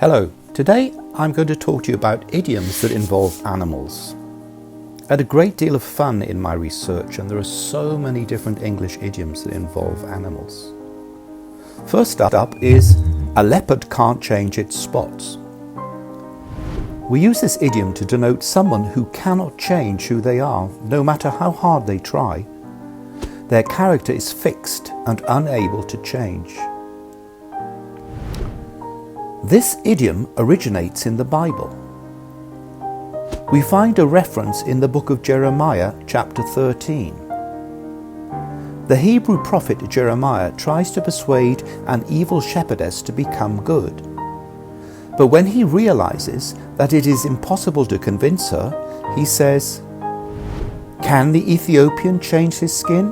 Hello, today I'm going to talk to you about idioms that involve animals. I had a great deal of fun in my research, and there are so many different English idioms that involve animals. First up is, a leopard can't change its spots. We use this idiom to denote someone who cannot change who they are, no matter how hard they try. Their character is fixed and unable to change. This idiom originates in the Bible. We find a reference in the book of Jeremiah, chapter 13. The Hebrew prophet Jeremiah tries to persuade an evil shepherdess to become good. But when he realizes that it is impossible to convince her, he says, "Can the Ethiopian change his skin?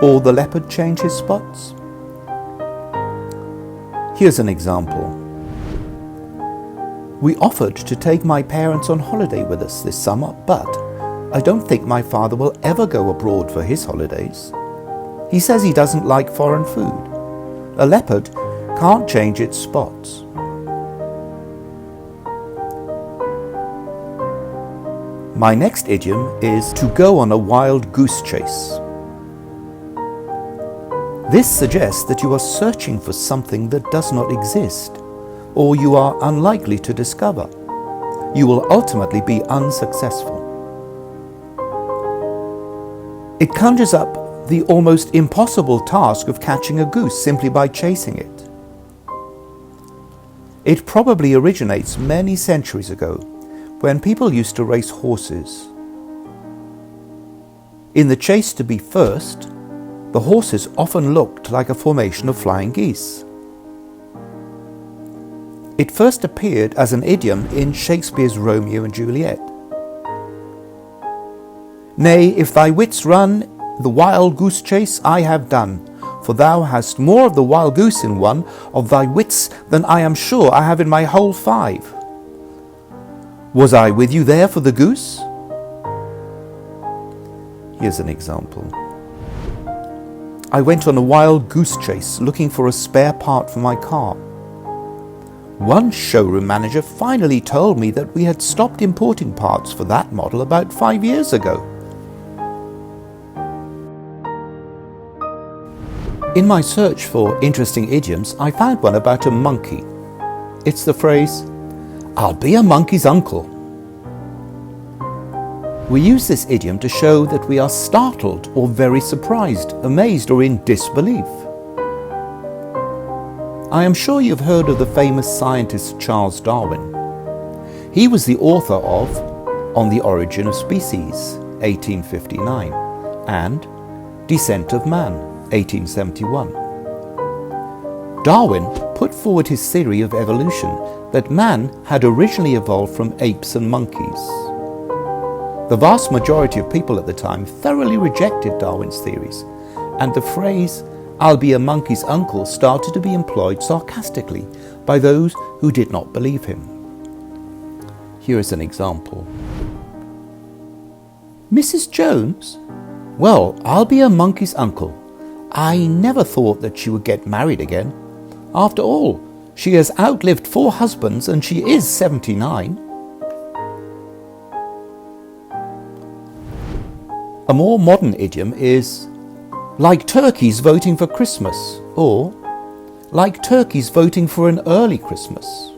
Or the leopard change his spots?" Here's an example. We offered to take my parents on holiday with us this summer, but I don't think my father will ever go abroad for his holidays. He says he doesn't like foreign food. A leopard can't change its spots. My next idiom is to go on a wild goose chase. This suggests that you are searching for something that does not exist, or you are unlikely to discover. You will ultimately be unsuccessful. It conjures up the almost impossible task of catching a goose simply by chasing it. It probably originates many centuries ago, when people used to race horses. In the chase to be first, the horses often looked like a formation of flying geese. It first appeared as an idiom in Shakespeare's Romeo and Juliet. "Nay, if thy wits run, the wild goose chase I have done, for thou hast more of the wild goose in one of thy wits than I am sure I have in my whole 5. Was I with you there for the goose?" Here's an example. I went on a wild goose chase looking for a spare part for my car. One showroom manager finally told me that we had stopped importing parts for that model about 5 years ago. In my search for interesting idioms, I found one about a monkey. It's the phrase, "I'll be a monkey's uncle." We use this idiom to show that we are startled or very surprised, amazed, or in disbelief. I am sure you've heard of the famous scientist Charles Darwin. He was the author of On the Origin of Species, 1859, and Descent of Man, 1871. Darwin put forward his theory of evolution that man had originally evolved from apes and monkeys. The vast majority of people at the time thoroughly rejected Darwin's theories, and the phrase, "I'll be a monkey's uncle," started to be employed sarcastically by those who did not believe him. Here is an example. "Mrs. Jones? Well, I'll be a monkey's uncle. I never thought that she would get married again. After all, she has outlived 4 husbands and she is 79. A more modern idiom is, "Like turkeys voting for Christmas," or "like turkeys voting for an early Christmas."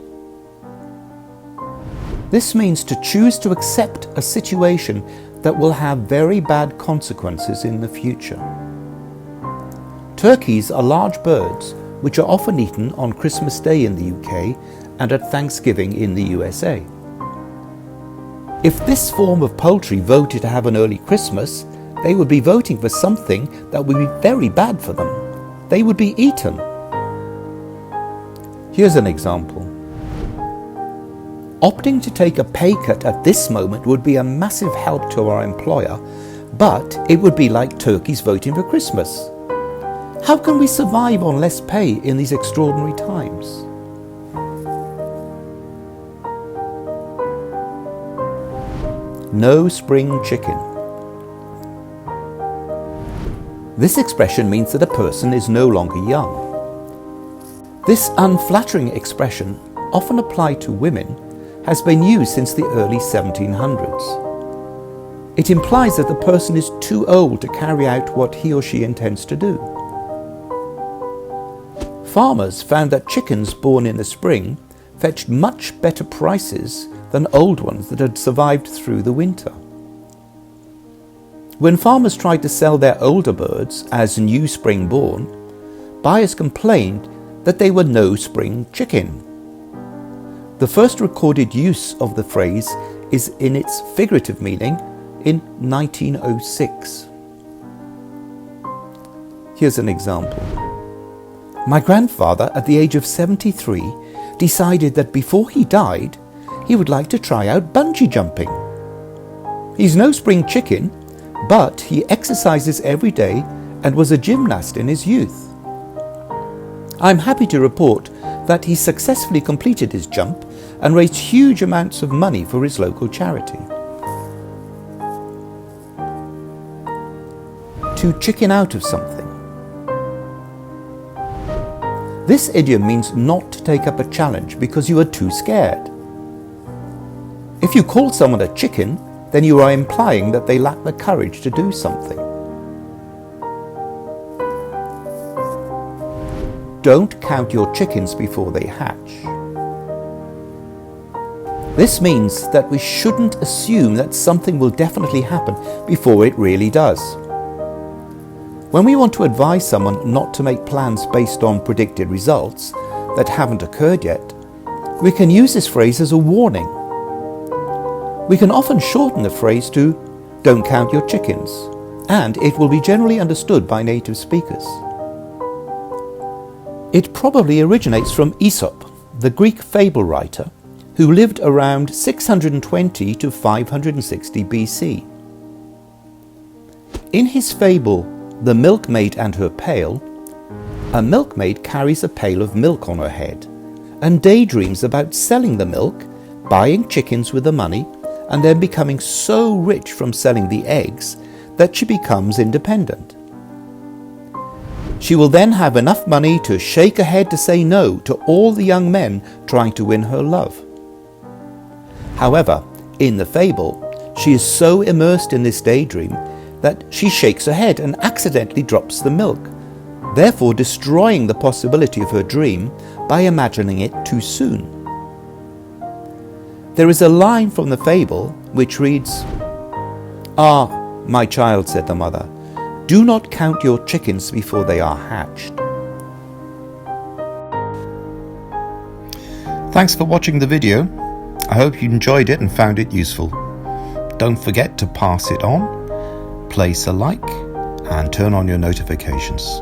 This means to choose to accept a situation that will have very bad consequences in the future. Turkeys are large birds which are often eaten on Christmas Day in the UK and at Thanksgiving in the USA. If this form of poultry voted to have an early Christmas, they would be voting for something that would be very bad for them. They would be eaten. Here's an example. Opting to take a pay cut at this moment would be a massive help to our employer, but it would be like turkeys voting for Christmas. How can we survive on less pay in these extraordinary times? No spring chicken. This expression means that a person is no longer young. This unflattering expression often applied to women, has been used since the early 1700s. It implies that the person is too old to carry out what he or she intends to do. Farmers found that chickens born in the spring fetched much better prices than old ones that had survived through the winter. When farmers tried to sell their older birds as new spring born, buyers complained that they were no spring chicken. The first recorded use of the phrase is in its figurative meaning in 1906. Here's an example. My grandfather, at the age of 73, decided that before he died, he would like to try out bungee jumping. He's no spring chicken, but he exercises every day and was a gymnast in his youth. I'm happy to report that he successfully completed his jump and raised huge amounts of money for his local charity. To chicken out of something. This idiom means not to take up a challenge because you are too scared. If you call someone a chicken, then you are implying that they lack the courage to do something. Don't count your chickens before they hatch. This means that we shouldn't assume that something will definitely happen before it really does. When we want to advise someone not to make plans based on predicted results that haven't occurred yet, we can use this phrase as a warning. We can often shorten the phrase to "don't count your chickens," and it will be generally understood by native speakers. It probably originates from Aesop, the Greek fable writer, who lived around 620 to 560 BC. In his fable, The Milkmaid and Her Pail, a milkmaid carries a pail of milk on her head and daydreams about selling the milk, buying chickens with the money, and then becoming so rich from selling the eggs that she becomes independent. She will then have enough money to shake her head to say no to all the young men trying to win her love. However, in the fable, she is so immersed in this daydream that she shakes her head and accidentally drops the milk, therefore destroying the possibility of her dream by imagining it too soon. There is a line from the fable which reads, "Ah, my child," said the mother, "do not count your chickens before they are hatched." Thanks for watching the video. I hope you enjoyed it and found it useful. Don't forget to pass it on, place a like, and turn on your notifications.